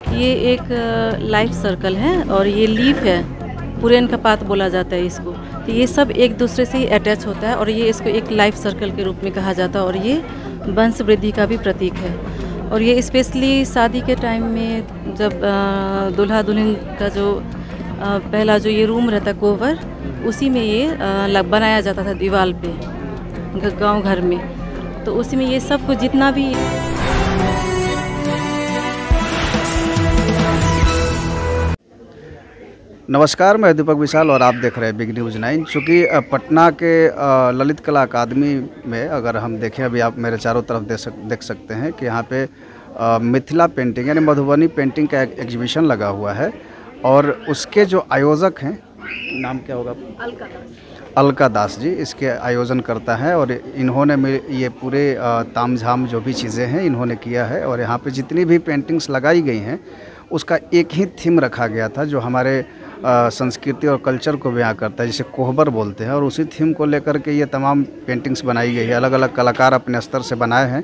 ये एक life circle है और ये लीफ है, पुरेन का पात बोला जाता है इसको। तो ये सब एक दूसरे से ही अटैच होता है और ये इसको एक लाइफ सर्कल के रूप में कहा जाता है और ये वंश वृद्धि का भी प्रतीक है। और ये स्पेशली शादी के टाइम में जब दूल्हा दुल्हन का जो पहला जो ये रूम रहता है कोवर, उसी में ये बनाया जाता था दीवार पे गांव घर में। तो उसी में ये सब कुछ जितना भी नमस्कार, मैं दीपक विशाल और आप देख रहे हैं बिग न्यूज़ 9। चूँकि पटना के ललित कला अकादमी में अगर हम देखें, अभी आप मेरे चारों तरफ देख सकते हैं कि यहाँ पे मिथिला पेंटिंग यानी मधुबनी पेंटिंग का एग्जीबिशन लगा हुआ है। और उसके जो आयोजक हैं, नाम क्या होगा? अलका दास जी इसके आयोजन करता है। और इन्होंने ये पूरे तामझाम जो भी चीज़ें हैं इन्होंने किया है। और यहाँ पे जितनी भी पेंटिंग्स लगाई गई हैं उसका एक ही थीम रखा गया था जो हमारे संस्कृति और कल्चर को बयां करता है, जिसे कोहबर बोलते हैं। और उसी थीम को लेकर के ये तमाम पेंटिंग्स बनाई गई है। अलग अलग कलाकार अपने स्तर से बनाए हैं,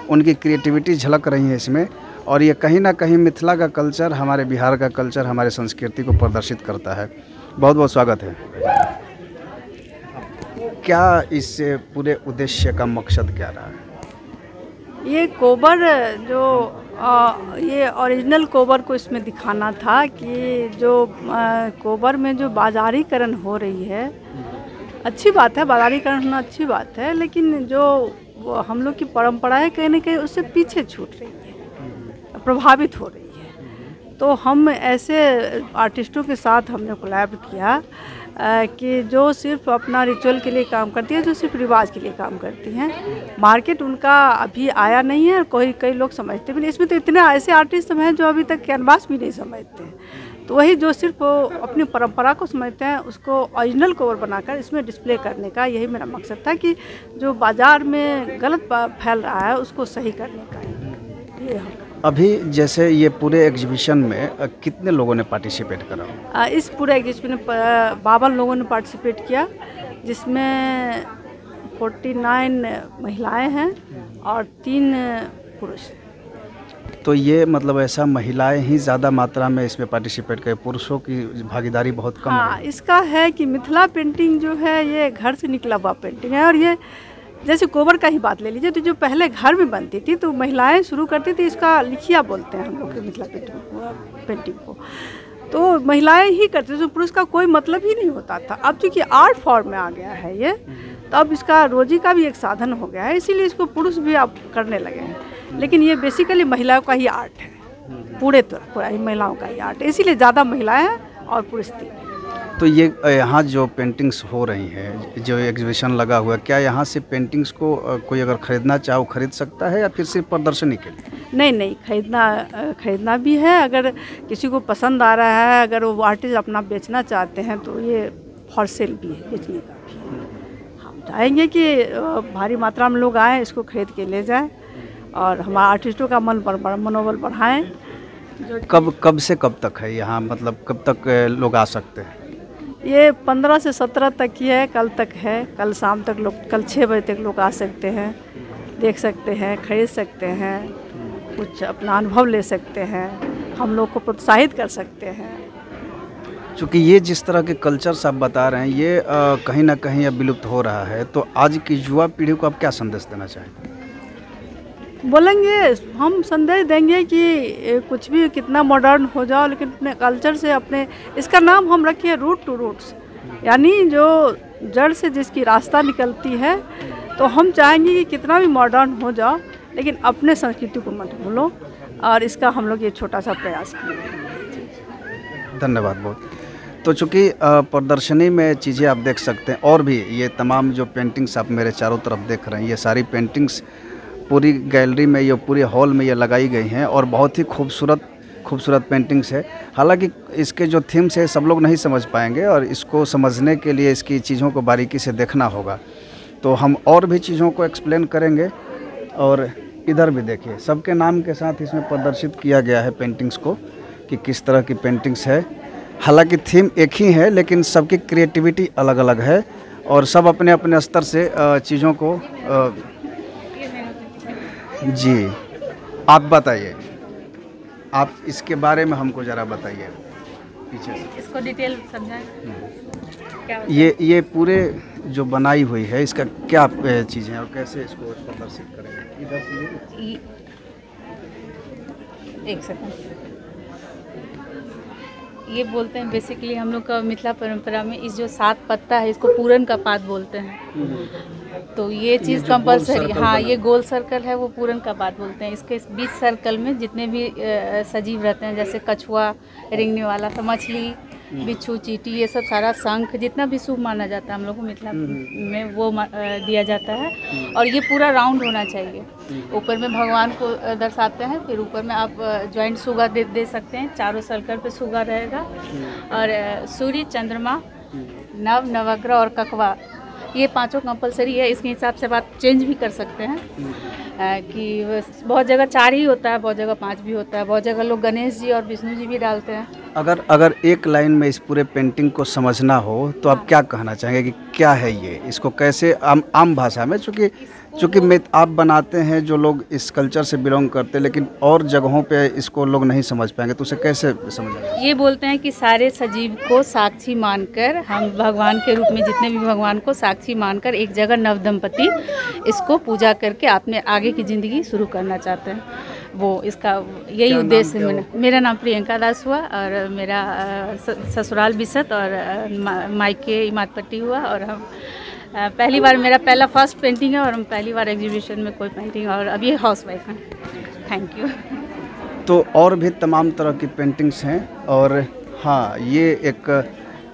उनकी क्रिएटिविटी झलक रही है इसमें। और ये कहीं ना कहीं मिथिला का कल्चर, हमारे बिहार का कल्चर, हमारे संस्कृति को प्रदर्शित करता है। बहुत बहुत स्वागत है। क्या इस पूरे उद्देश्य का मकसद क्या रहा है? ये कोबर जो ये ओरिजिनल कोबर को इसमें दिखाना था कि जो कोबर में जो बाजारीकरण हो रही है, अच्छी बात है, बाजारीकरण होना अच्छी बात है, लेकिन जो हम लोग की परंपरा है कहीं ना कहीं उससे पीछे छूट रही है, प्रभावित हो रही है। तो हम ऐसे आर्टिस्टों के साथ हमने कोलैब किया कि जो सिर्फ अपना रिचुअल के लिए काम करती है, जो सिर्फ रिवाज के लिए काम करती हैं। मार्केट उनका अभी आया नहीं है और कई लोग समझते भी नहीं। इसमें तो इतने ऐसे आर्टिस्ट हैं जो अभी तक कैनवास भी नहीं समझते हैं। तो वही जो सिर्फ अपनी परंपरा को समझते हैं उसको ओरिजिनल कवर बनाकर इसमें डिस्प्ले करने का, यही मेरा मकसद था कि जो बाज़ार में गलत फैल रहा है उसको सही करने का। ये अभी जैसे ये पूरे एग्जीबिशन में कितने लोगों ने पार्टिसिपेट करा? इस पूरे एग्जीबिशन में 52 लोगों ने पार्टिसिपेट किया, जिसमें 49 महिलाएं हैं और 3 पुरुष। तो ये मतलब ऐसा महिलाएं ही ज़्यादा मात्रा में इसमें पार्टिसिपेट करें, पुरुषों की भागीदारी बहुत कम है। हाँ, इसका है कि मिथिला पेंटिंग जो है ये घर से निकला हुआ पेंटिंग है। और ये जैसे कोबर का ही बात ले लीजिए, तो जो पहले घर में बनती थी तो महिलाएं शुरू करती थी, इसका लिखिया बोलते हैं हम लोग मिथिला पेंटिंग को, तो महिलाएं ही करती थी, तो पुरुष का कोई मतलब ही नहीं होता था। अब चूँकि आर्ट फॉर्म में आ गया है ये, तो अब इसका रोजी का भी एक साधन हो गया है, इसीलिए इसको पुरुष भी अब करने लगे हैं। लेकिन ये बेसिकली महिलाओं का ही आर्ट है, पूरा ही महिलाओं का ही आर्ट है, इसीलिए ज़्यादा महिलाएँ हैं और पुरुष 3। तो ये यहाँ जो पेंटिंग्स हो रही हैं, जो एग्जीबिशन लगा हुआ है, क्या यहाँ से पेंटिंग्स को कोई अगर ख़रीदना चाहे वो खरीद सकता है या फिर सिर्फ प्रदर्शनी के लिए? नहीं, खरीदना भी है। अगर किसी को पसंद आ रहा है, अगर वो आर्टिस्ट अपना बेचना चाहते हैं तो ये फॉर सेल भी है, बेचने का भी। हम चाहेंगे कि भारी मात्रा में लोग आएँ, इसको खरीद के ले जाएँ और हमारे आर्टिस्टों का मनोबल बढ़ाएँ। कब से कब तक है यहाँ, मतलब कब तक लोग आ सकते हैं? ये 15 से 17 तक की है, कल तक है। कल शाम तक लोग, कल 6 बजे तक लोग आ सकते हैं, देख सकते हैं, खरीद सकते हैं, कुछ अपना अनुभव ले सकते हैं, हम लोग को प्रोत्साहित कर सकते हैं। चूँकि ये जिस तरह के कल्चर्स आप बता रहे हैं ये कहीं ना कहीं अब विलुप्त हो रहा है, तो आज की युवा पीढ़ी को आप क्या संदेश देना चाहेंगे? बोलेंगे, हम संदेश देंगे कि कुछ भी कितना मॉडर्न हो जाओ, लेकिन अपने कल्चर से, अपने, इसका नाम हम रखे रूट टू रूट्स, यानी जो जड़ से जिसकी रास्ता निकलती है। तो हम चाहेंगे कि कितना भी मॉडर्न हो जाओ लेकिन अपने संस्कृति को मत भूलो, और इसका हम लोग ये छोटा सा प्रयास किए। धन्यवाद बहुत। तो चूँकि प्रदर्शनी में चीज़ें आप देख सकते हैं, और भी ये तमाम जो पेंटिंग्स आप मेरे चारों तरफ देख रहे हैं, ये सारी पेंटिंग्स पूरी गैलरी में, ये पूरे हॉल में ये लगाई गई हैं और बहुत ही खूबसूरत पेंटिंग्स है। हालांकि इसके जो थीम्स है सब लोग नहीं समझ पाएंगे और इसको समझने के लिए इसकी चीज़ों को बारीकी से देखना होगा। तो हम और भी चीज़ों को एक्सप्लेन करेंगे। और इधर भी देखिए, सबके नाम के साथ इसमें प्रदर्शित किया गया है पेंटिंग्स को कि किस तरह की पेंटिंग्स है। हालांकि थीम एक ही है लेकिन सबकी क्रिएटिविटी अलग अलग है और सब अपने अपने स्तर से चीज़ों को जी, आप बताइए, आप इसके बारे में हमको ज़रा बताइए पीछे से। इसको डिटेल समझाएं क्या ये पूरे जो बनाई हुई है इसका क्या चीज़ है और कैसे इसको प्रदर्शित करेंगे? इधर से एक सेकंड। ये बोलते हैं बेसिकली हम लोग का मिथिला परंपरा में इस जो 7 पत्ता है इसको पूरन का पात बोलते हैं। तो ये चीज़ कंपलसरी, हाँ ये गोल सर्कल है वो पूरन का पात बोलते हैं। इसके बीच सर्कल में जितने भी सजीव रहते हैं जैसे कछुआ, रेंगने वाला, तो मछली, बिच्छू, चींटी, ये सब सारा शंख जितना भी शुभ माना जाता है हम लोग को मिथिला में वो दिया जाता है। और ये पूरा राउंड होना चाहिए। ऊपर में भगवान को दर्शाते हैं, फिर ऊपर में आप जॉइंट सुगा दे सकते हैं। चारों सर्कल पे सुगा रहेगा और सूर्य, चंद्रमा, नवग्रह और ककवा, ये 5 कंपलसरी है। इसके हिसाब से आप चेंज भी कर सकते हैं कि बहुत जगह 4 ही होता है, बहुत जगह 5 भी होता है, बहुत जगह लोग गणेश जी और विष्णु जी भी डालते हैं। अगर एक लाइन में इस पूरे पेंटिंग को समझना हो तो आप क्या कहना चाहेंगे कि क्या है ये, इसको कैसे आम भाषा में, चूँकि आप बनाते हैं जो लोग इस कल्चर से बिलोंग करते हैं लेकिन और जगहों पे इसको लोग नहीं समझ पाएंगे, तो उसे कैसे समझेंगे? ये बोलते हैं कि सारे सजीव को साक्षी मानकर, हम भगवान के रूप में जितने भी भगवान को साक्षी मानकर एक जगह नव दंपति इसको पूजा करके अपने आगे की ज़िंदगी शुरू करना चाहते हैं। वो इसका यही उद्देश्य है। मेरा नाम प्रियंका दास हुआ और मेरा ससुराल बिसत और मायके इमादपट्टी हुआ। और हम पहली बार, मेरा पहला फर्स्ट पेंटिंग है और हम पहली बार एग्जीबिशन में कोई पेंटिंग, और अभी हाउस वाइफ हैं। Thank you. तो और भी तमाम तरह की पेंटिंग्स हैं। और हाँ, ये एक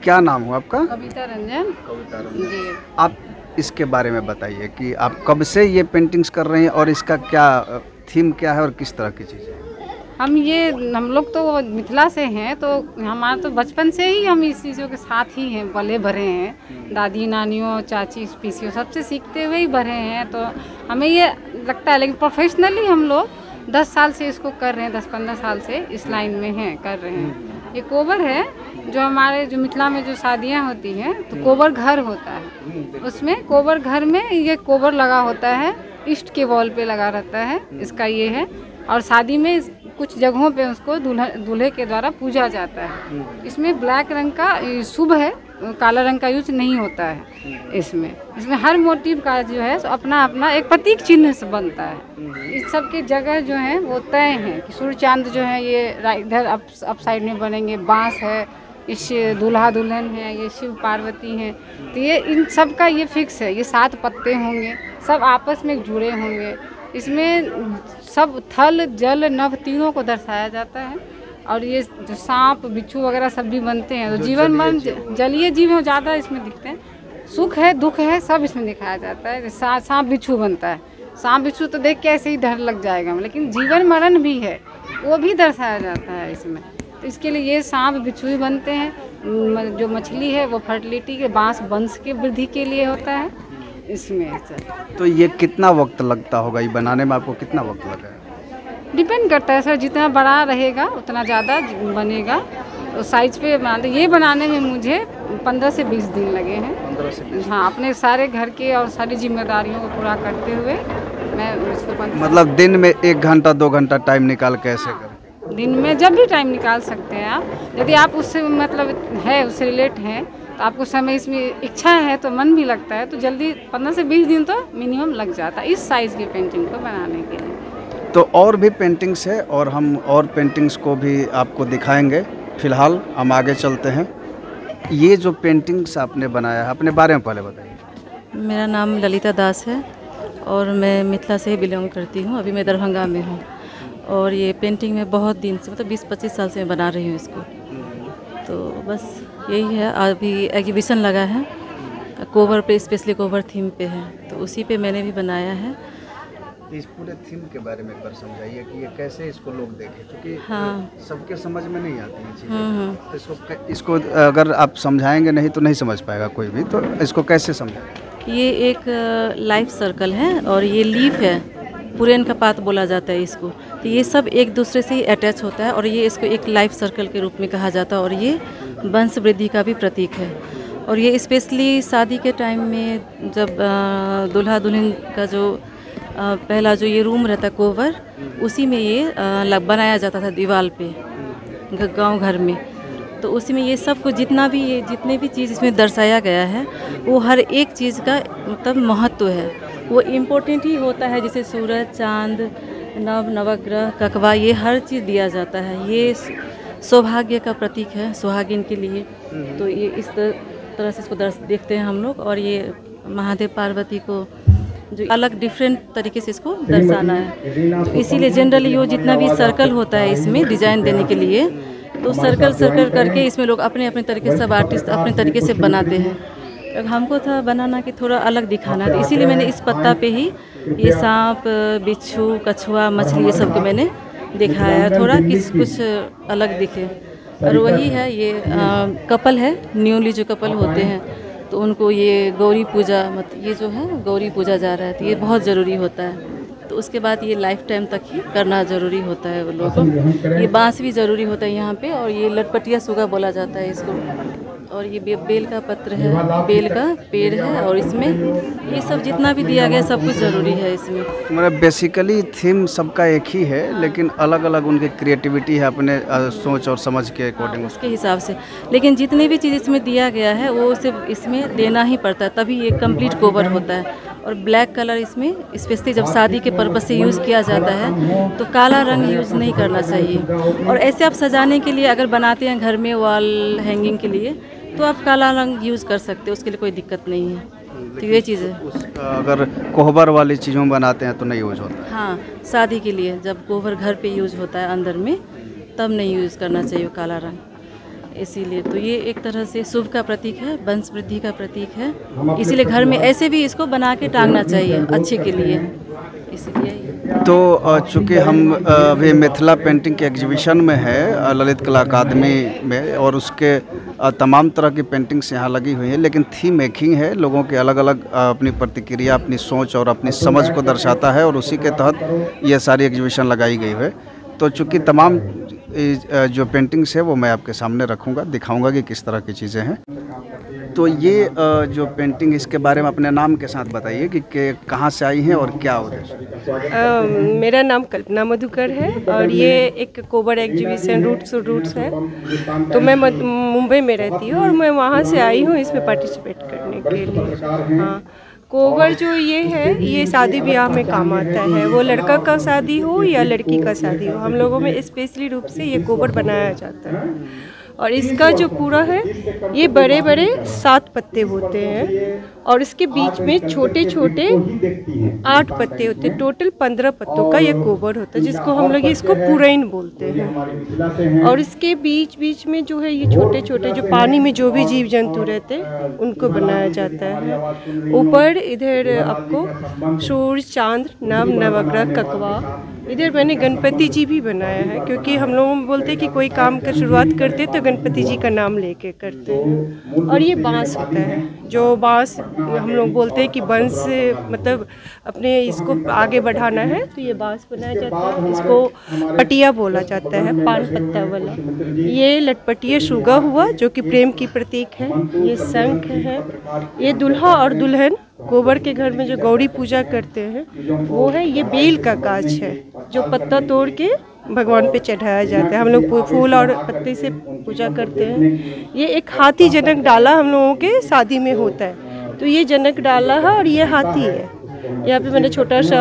क्या नाम हुआ आपका? कविता रंजन। कविता रंजन जी। आप इसके बारे में बताइए कि आप कब से ये पेंटिंग्स कर रहे हैं और इसका क्या थीम क्या है और किस तरह की चीज़ है? हम लोग तो मिथिला से हैं, तो हमारा तो बचपन से ही हम इस चीज़ों के साथ ही हैं, पले भरे हैं। दादी, नानियों, चाची, पीसियों सबसे सीखते हुए ही भरे हैं। तो हमें ये लगता है, लेकिन प्रोफेशनली हम लोग 10 साल से इसको कर रहे हैं, 10-15 साल से इस लाइन में हैं, कर रहे हैं। ये कोबर है जो हमारे जो मिथिला में जो शादियाँ होती हैं तो कोबर घर होता है, उसमें कोबर घर में ये कोबर लगा होता है, ईस्ट के वॉल पे लगा रहता है, इसका ये है। और शादी में कुछ जगहों पे उसको दूल्हे के द्वारा पूजा जाता है। इसमें ब्लैक रंग का शुभ है, काला रंग का यूज नहीं होता है। इसमें हर मोटिव का जो है अपना अपना एक प्रतीक चिन्ह से बनता है। इस सब के जगह जो है वो तय है कि सूर्य चांद जो है ये इधर अप साइड में बनेंगे, बांस है, इस दूल्हा दुल्हन है, ये शिव पार्वती हैं। तो ये इन सब का ये फिक्स है, ये 7 पत्ते होंगे, सब आपस में जुड़े होंगे। इसमें सब थल, जल, नभ तीनों को दर्शाया जाता है। और ये जो सांप, बिच्छू वगैरह सब भी बनते हैं, तो जीवन मन जलीय जीव हैं ज़्यादा इसमें दिखते हैं। सुख है, दुख है, सब इसमें दिखाया जाता है। सांप बिच्छू बनता है, सांप बिच्छू तो देख के ऐसे ही डर लग जाएगा, लेकिन जीवन मरण भी है, वो भी दर्शाया जाता है इसमें। तो इसके लिए ये सांप बिच्छू ही बनते हैं। जो मछली है वो फर्टिलिटी के, बांस वंश के वृद्धि के लिए होता है इसमें। तो ये कितना वक्त लगता होगा, ये बनाने में आपको कितना वक्त लगा है? डिपेंड करता है सर, जितना बड़ा रहेगा उतना ज़्यादा बनेगा। तो साइज पे ये बनाने में मुझे 15 से 20 दिन लगे हैं। 15 से 20। हाँ, अपने सारे घर के और सारी जिम्मेदारियों को पूरा करते हुए मैं इसको मतलब दिन में 1 घंटा 2 घंटा टाइम निकाल के ऐसे कर? दिन में जब भी टाइम निकाल सकते हैं आप। यदि आप उससे मतलब है, उससे रिलेट हैं, तो आपको समय, इसमें इच्छा है तो मन भी लगता है, तो जल्दी 15 से 20 दिन तो मिनिमम लग जाता है इस साइज़ की पेंटिंग को बनाने के लिए। तो और भी पेंटिंग्स है और हम और पेंटिंग्स को भी आपको दिखाएंगे। फ़िलहाल हम आगे चलते हैं। ये जो पेंटिंग्स आपने बनाया है, अपने बारे में पहले बताइए। मेरा नाम ललिता दास है और मैं मिथिला से ही बिलोंग करती हूँ। अभी मैं दरभंगा में हूँ और ये पेंटिंग में बहुत दिन से, मतलब 20-25 साल से मैं बना रही हूँ इसको। तो बस यही है। अभी एग्जीबिशन लगा है कोबर पे, स्पेशली कोबर थीम पे है, तो उसी पे मैंने भी बनाया है। इस पूरे थीम के बारे में एक बार समझाइए कि ये कैसे इसको लोग देखें, क्योंकि हाँ, सबके समझ में नहीं आती है चीज़ें। तो इसको अगर आप समझाएंगे नहीं तो नहीं समझ पाएगा कोई भी, तो इसको कैसे समझाएं? ये एक लाइफ सर्कल है और ये लीफ है, पुरेन का पात बोला जाता है इसको। तो ये सब एक दूसरे से ही अटैच होता है और ये इसको एक लाइफ सर्कल के रूप में कहा जाता है और ये वंश वृद्धि का भी प्रतीक है। और ये स्पेशली शादी के टाइम में जब दूल्हा दुल्हन का जो पहला जो ये रूम रहता कोवर, उसी में ये बनाया जाता था दीवार पे गांव घर में। तो उसी में ये सब कुछ जितने भी चीज़ इसमें दर्शाया गया है वो हर एक चीज़ का मतलब महत्व है, वो इम्पोर्टेंट ही होता है। जैसे सूरज, चांद, नवग्रह, ककवा, ये हर चीज़ दिया जाता है। ये सौभाग्य का प्रतीक है, सुहागिन के लिए। तो ये इस तरह से इसको देखते हैं हम लोग। और ये महादेव पार्वती को जो अलग डिफरेंट तरीके से इसको दर्शाना है। तो इसीलिए जनरली वो जितना भी सर्कल होता है इसमें डिज़ाइन देने के लिए, तो सर्कल करके इसमें लोग अपने अपने तरीके से, सब आर्टिस्ट अपने तरीके से बनाते हैं। तो हमको था बनाना कि थोड़ा अलग दिखाना, तो इसीलिए मैंने इस पत्ता पे ही ये सांप, बिच्छू, कछुआ, मछली, ये सब को मैंने दिखाया थोड़ा कि कुछ अलग दिखे। और वही है ये कपल है, न्यूली जो कपल होते हैं तो उनको ये गौरी पूजा, मतलब ये जो है गौरी पूजा जा रहा है, तो ये बहुत ज़रूरी होता है। तो उसके बाद ये लाइफ टाइम तक ही करना ज़रूरी होता है वो लोगों को। ये बांस भी ज़रूरी होता है यहाँ पे, और ये लटपटिया सुगा बोला जाता है इसको। और ये बेल का पत्र है, बेल का पेड़ है, और इसमें ये सब जितना भी दिया गया सब कुछ ज़रूरी है इसमें। मतलब बेसिकली थीम सबका एक ही है, लेकिन अलग अलग उनकी क्रिएटिविटी है अपने सोच और समझ के अकॉर्डिंग, उसके हिसाब से। लेकिन जितने भी चीज़ इसमें दिया गया है वो सिर्फ इसमें देना ही पड़ता है, तभी ये कंप्लीट कवर होता है। और ब्लैक कलर इसमें स्पेशली जब शादी के पर्पज़ से यूज़ किया जाता है तो काला रंग यूज़ नहीं करना चाहिए। और ऐसे आप सजाने के लिए अगर बनाते हैं घर में वॉल हैंगिंग के लिए, तो आप काला रंग यूज़ कर सकते हो, उसके लिए कोई दिक्कत नहीं है। तो ये चीज़ है। अगर कोहबर वाली चीज़ों में बनाते हैं तो नहीं यूज होता है। हाँ, शादी के लिए जब कोहबर घर पे यूज़ होता है अंदर में, तब नहीं यूज़ करना चाहिए काला रंग। इसीलिए तो ये एक तरह से शुभ का प्रतीक है, वंश वृद्धि का प्रतीक है। इसीलिए घर में ऐसे भी इसको बना के टांगना चाहिए अच्छे के लिए, इसीलिए। तो चूँकि हम अभी मिथिला पेंटिंग के एग्जीबिशन में है ललित कला अकादमी में, और उसके तमाम तरह की पेंटिंग्स यहाँ लगी हुई हैं, लेकिन थीम एक ही है। लोगों के अलग अलग अपनी प्रतिक्रिया, अपनी सोच और अपनी समझ को दर्शाता है, और उसी के तहत ये सारी एग्जीबिशन लगाई गई है। तो चूँकि तमाम जो पेंटिंग्स है वो मैं आपके सामने रखूँगा, दिखाऊँगा कि किस तरह की चीज़ें हैं। तो ये जो पेंटिंग, इसके बारे में अपने नाम के साथ बताइए कि कहाँ से आई हैं और क्या उद्देश्य। मेरा नाम कल्पना मधुकर है, और ये एक कोबर एग्जीबिशन रूट्स है। तो मैं मुंबई में रहती हूँ, और मैं वहाँ से आई हूँ इसमें पार्टिसिपेट करने के लिए। हाँ, कोबर जो ये है, ये शादी ब्याह में काम आता है, वो लड़का का शादी हो या लड़की का शादी हो, हम लोगों में स्पेशली रूप से ये कोबर बनाया जाता है। और इसका जो पूरा है, ये बड़े बड़े 7 पत्ते होते हैं, और इसके बीच में छोटे छोटे 8 पत्ते होते हैं। टोटल 15 पत्तों का ये कोबर होता है, जिसको हम लोग इसको पुरैन बोलते हैं। और इसके बीच बीच में जो है, ये छोटे छोटे जो पानी में जो भी जीव जंतु रहते हैं उनको बनाया जाता है। ऊपर इधर आपको सूर्य, चांद, नवग्रह, ककवा। इधर मैंने गणपति जी भी बनाया है, क्योंकि हम लोग बोलते हैं कि कोई काम का शुरुआत करते तो गणपति जी का नाम लेके करते हैं। और ये बांस होता है, जो बांस हम लोग बोलते हैं कि वंश मतलब अपने इसको आगे बढ़ाना है, तो ये बांस बनाया जाता है। इसको पटिया बोला जाता है, पान पत्ता वाला। ये लटपटिया सुगा हुआ, जो कि प्रेम की प्रतीक है। ये शंख है। ये दूल्हा और दुल्हन कोबर के घर में जो गौरी पूजा करते हैं वो है। ये बेल का गाछ है, जो पत्ता तोड़ के भगवान पे चढ़ाया जाता है। हम लोग फूल और पत्ते से पूजा करते हैं। ये एक हाथी जनक डाला हम लोगों के शादी में होता है, तो ये जनक डाला है और ये हाथी है। यहाँ पे मैंने छोटा सा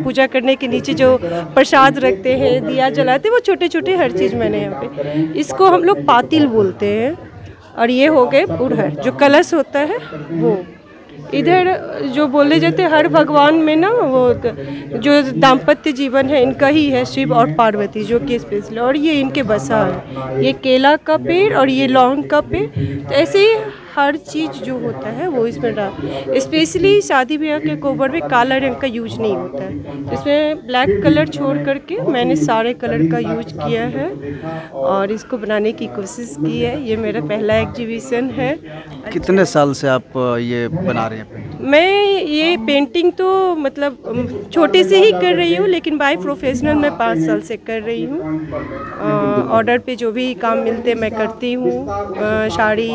पूजा करने के नीचे जो प्रसाद रखते हैं, दिया जलाते हैं, वो छोटे छोटे हर चीज़ मैंने यहाँ पे। इसको हम लोग पातिल बोलते हैं। और ये हो गए पुरहर, जो कलश होता है वो। इधर जो बोले जाते हैं हर भगवान में ना, वो जो दाम्पत्य जीवन है इनका ही है, शिव और पार्वती, जो कि स्पेशल। और ये इनके बसा है, ये केला का पेड़ और ये लौंग का पेड़। तो ऐसे ही हर चीज़ जो होता है वो इसमें डाल। स्पेशली शादी ब्याह के कोबर में काला रंग का यूज नहीं होता है, इसमें ब्लैक कलर छोड़ करके मैंने सारे कलर का यूज किया है और इसको बनाने की कोशिश की है। ये मेरा पहला एग्जीबिशन है। कितने साल से आप ये बना रहे हैं? मैं ये पेंटिंग तो मतलब छोटे से ही कर रही हूँ, लेकिन बाय प्रोफेशनल मैं 5 साल से कर रही हूँ। ऑर्डर पे जो भी काम मिलते मैं करती हूँ। साड़ी,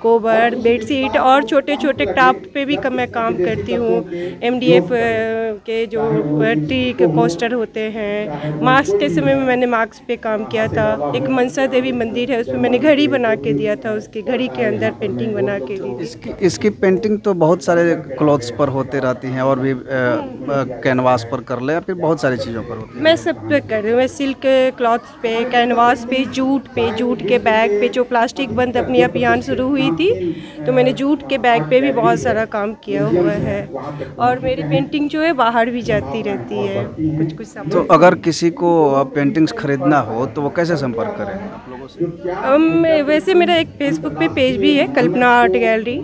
कोबर, बेडशीट और छोटे छोटे क्राफ्ट पे भी मैं काम करती हूँ। MDF के जो ट्री के कोस्टर होते हैं, मास्क के समय में मैंने मास्क पे काम किया था। एक मनसा देवी मंदिर है, उसमें मैंने घड़ी बना के दिया था, उसकी घड़ी के अंदर पेंटिंग बना के दी। इसकी पेंटिंग तो बहुत सारे क्लॉथ्स पर होते रहती हैं और भी कैनवास पर कर ले या फिर बहुत सारी चीज़ों पर होती है। मैं सब पे कर रही हूँ। मैं सिल्क क्लॉथ्स पे, कैनवास पे, जूट के बैग पे, जो प्लास्टिक बंद अपनी अभियान शुरू हुई थी तो मैंने जूट के बैग पे भी बहुत सारा काम किया हुआ है। और मेरी पेंटिंग जो है बाहर भी जाती रहती है कुछ तो अगर किसी को पेंटिंग्स खरीदना हो तो वो कैसे संपर्क करें आप लोगों से? वैसे मेरा एक फेसबुक पे पेज भी है, कल्पना आर्ट गैलरी,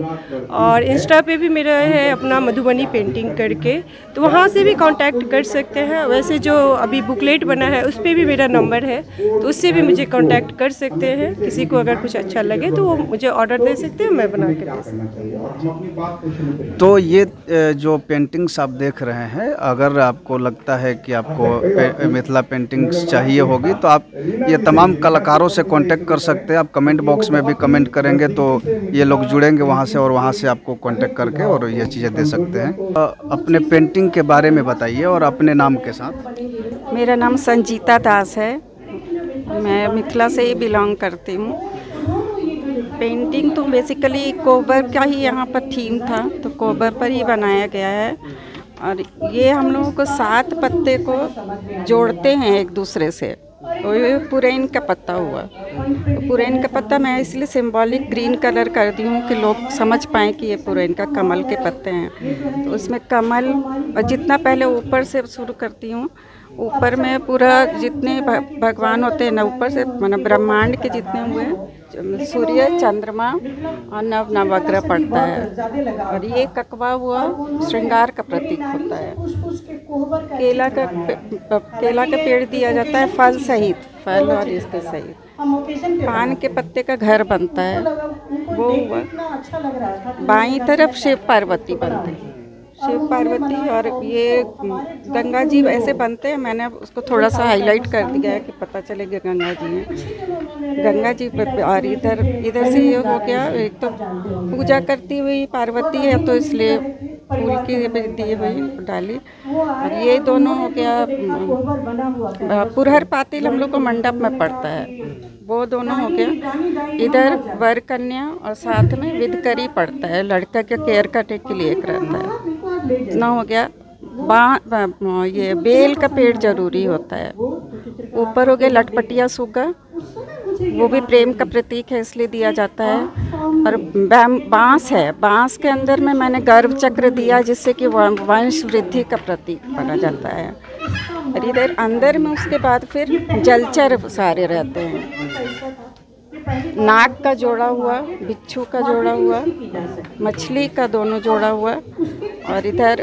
और इंस्टा पे भी मेरा है अपना मधुबनी पेंटिंग करके, तो वहाँ से भी कांटेक्ट कर सकते हैं। वैसे जो अभी बुकलेट बना है उस पर भी मेरा नंबर है, तो उससे भी मुझे कांटेक्ट कर सकते हैं। किसी को अगर कुछ अच्छा लगे तो वो मुझे ऑर्डर दे सकते हैं, मैं बना के दे सकती हूँ। तो ये जो पेंटिंग्स आप देख रहे हैं, अगर आपको लगता है कि आपको मिथिला पेंटिंग्स चाहिए होगी तो आप ये तमाम कलाकारों से कांटेक्ट कर सकते हैं। आप कमेंट बॉक्स में भी कमेंट करेंगे तो ये लोग जुड़ेंगे वहाँ से और वहाँ से आपको कांटेक्ट करके और ये चीज़ें दे सकते हैं। अपने पेंटिंग के बारे में बताइए और अपने नाम के साथ। मेरा नाम संजीता दास है, मैं मिथिला से ही बिलोंग करती हूँ। पेंटिंग तो बेसिकली कोबर का ही यहाँ पर थीम था, तो कोबर पर ही बनाया गया है। और ये हम लोगों को 7 पत्ते को जोड़ते हैं एक दूसरे से, तो ये पुरैन का पत्ता हुआ। तो पुरैन का पत्ता मैं इसलिए सिंबॉलिक ग्रीन कलर कर दी हूँ कि लोग समझ पाएँ कि ये पुरैन का कमल के पत्ते हैं। तो उसमें कमल, और जितना पहले ऊपर से शुरू करती हूँ, ऊपर में पूरा जितने भगवान होते हैं ना, ऊपर से मतलब ब्रह्मांड के जितने हुए, सूर्य, चंद्रमा और नवग्रह पड़ता है। और ये ककवा हुआ श्रृंगार का प्रतीक होता है। केला का पेड़ दिया जाता है फल सहित, फल और इसके सहित। पान के पत्ते का घर बनता है, वो हुआ। बाईं तरफ शिव पार्वती बनते हैं, शिव पार्वती, और ये गंगा जी ऐसे बनते हैं। मैंने उसको थोड़ा सा हाईलाइट कर दिया है कि पता चले कि गंगा जी हैं, गंगा जी। और इधर से ये हो गया, एक तो पूजा करती हुई पार्वती है तो इसलिए फूल की दी हुई डाली। और ये दोनों हो गया पुरहर पातिल, हम लोग को मंडप में पड़ता है, वो दोनों हो गया। इधर वर कन्या और साथ में विधकरी पड़ता है, लड़का के केयर करने के लिए एक रहता है। इतना हो गया। ये बेल का पेड़ जरूरी होता है। ऊपर हो गया लटपटिया सूगा, वो भी प्रेम का प्रतीक है इसलिए दिया जाता है। और बांस है, बांस के अंदर में मैंने गर्भ चक्र दिया जिससे कि वंश वृद्धि का प्रतीक बना जाता है। और इधर अंदर में उसके बाद फिर जलचर सारे रहते हैं, नाग का जोड़ा हुआ, बिच्छू का जोड़ा हुआ, मछली का दोनों जोड़ा हुआ। और इधर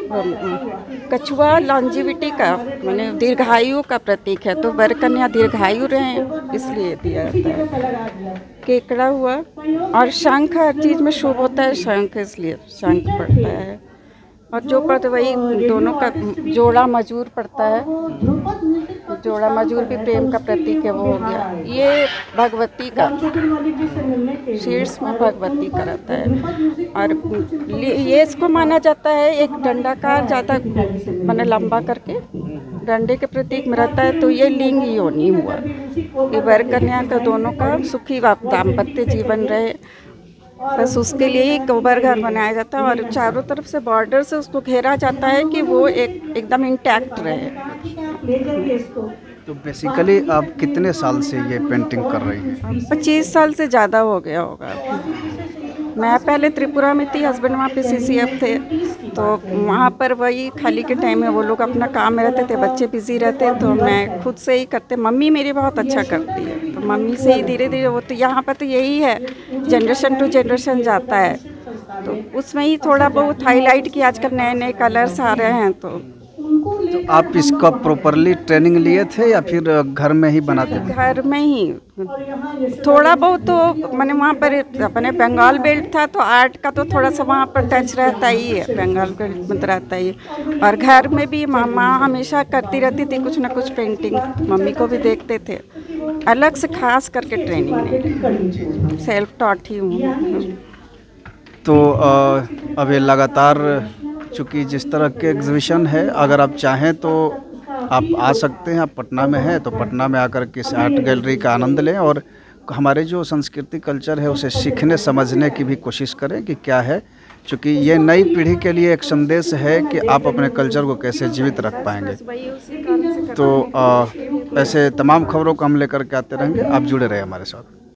कछुआ लॉन्जिविटी का माने दीर्घायु का प्रतीक है, तो वर कन्या दीर्घायु रहे इसलिए दिया जाता है। केकड़ा हुआ, और शंख हर चीज़ में शुभ होता है, शंख इसलिए शंख पड़ता है। और जो पड़ता वही दोनों का जोड़ा मजूर पड़ता है, जोड़ा मजूर भी प्रेम का प्रतीक है, वो हो गया। ये भगवती का शीर्ष में भगवती का रहता है। और ये इसको माना जाता है एक डंडाकार, ज़्यादा माने लंबा करके डंडे के प्रतीक में रहता है, तो ये लिंग योनि हुआ। ये वर कन्या का दोनों का सुखी दाम्पत्य जीवन रहे, बस उसके लिए ही कोबर घर बनाया जाता है। और चारों तरफ से बॉर्डर से उसको घेरा जाता है कि वो एकदम इंटैक्ट रहे। तो बेसिकली आप कितने साल से ये पेंटिंग कर रही हैं? 25 साल से ज़्यादा हो गया होगा। मैं पहले त्रिपुरा में थी, हस्बैंड वहाँ पे CCF थे, तो वहाँ पर वही खाली के टाइम में वो लोग अपना काम में रहते थे, बच्चे बिजी रहते, तो मैं खुद से ही करते। मम्मी मेरी बहुत अच्छा करती है, तो मम्मी से ही धीरे धीरे वो, तो यहाँ पर तो यही है, जनरेशन टू जनरेशन जाता है, तो उसमें ही थोड़ा बहुत हाईलाइट कि आजकल नए नए कलर्स आ रहे हैं। तो आप इसका प्रॉपरली ट्रेनिंग लिए थे या फिर घर में ही बनाते थे? घर में ही थोड़ा बहुत, तो मैंने वहाँ पर अपने बंगाल बेल्ट था, तो आर्ट का तो थोड़ा सा वहाँ पर टच रहता ही है, बंगाल बेल्ट में तो रहता ही है। और घर में भी माँ हमेशा करती रहती थी कुछ ना कुछ पेंटिंग, मम्मी को भी देखते थे। अलग से खास करके ट्रेनिंग नहीं, सेल्फ टॉट ही हूँ। तो अभी लगातार चूँकि जिस तरह के एग्जीबिशन है, अगर आप चाहें तो आप आ सकते हैं। आप पटना में हैं तो पटना में आकर के इस आर्ट गैलरी का आनंद लें और हमारे जो संस्कृति कल्चर है उसे सीखने समझने की भी कोशिश करें कि क्या है, क्योंकि ये नई पीढ़ी के लिए एक संदेश है कि आप अपने कल्चर को कैसे जीवित रख पाएंगे। तो ऐसे तमाम खबरों को हम लेकर के आते रहेंगे। आप जुड़े रहे हमारे साथ।